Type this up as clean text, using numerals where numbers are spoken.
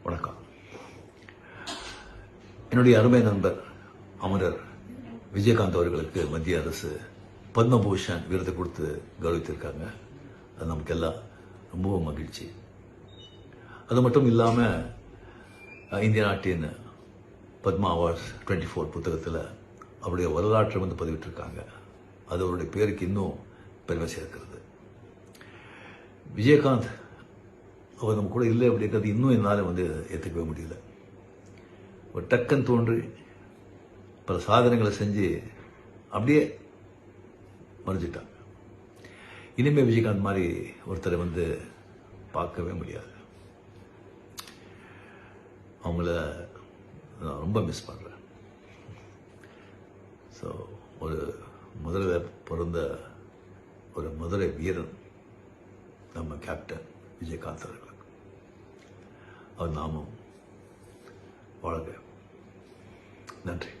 வணக்கம். என்னுடைய அருமை நண்பர் அமரர் விஜயகாந்த் அவர்களுக்கு மத்திய அரசு பத்மபூஷன் விருது கொடுத்து கௌரவித்திருக்காங்க. அது நமக்கு எல்லாம் ரொம்பவும் மகிழ்ச்சி. அது மட்டும் இல்லாமல் இந்திய நாட்டின் பத்மா அவார்ட்ஸ் 24 புத்தகத்தில் அவருடைய வரலாற்றை பதிவிட்டிருக்காங்க. அது அவருடைய பேருக்கு இன்னும் பெருமை சேர்க்கிறது. விஜயகாந்த் அவர் நம்ம கூட இல்லை அப்படிங்கிறது இன்னும் என்னால் ஏற்றுக்கவே முடியல. ஒரு டக்குன்னு தோன்றி பல சாதனைகளை செஞ்சு அப்படியே மறைஞ்சிட்டாங்க. இனிமேல் விஜயகாந்த் மாதிரி ஒருத்தரை பார்க்கவே முடியாது. அவங்கள நான் ரொம்ப மிஸ் பண்ணுறேன். ஸோ ஒரு முதலில் பிறந்த ஒரு மதுரை வீரன் நம்ம கேப்டன் விஜயகாந்த் அவர்களுக்கு அவர் நாமும் வாழ்க. நன்றி.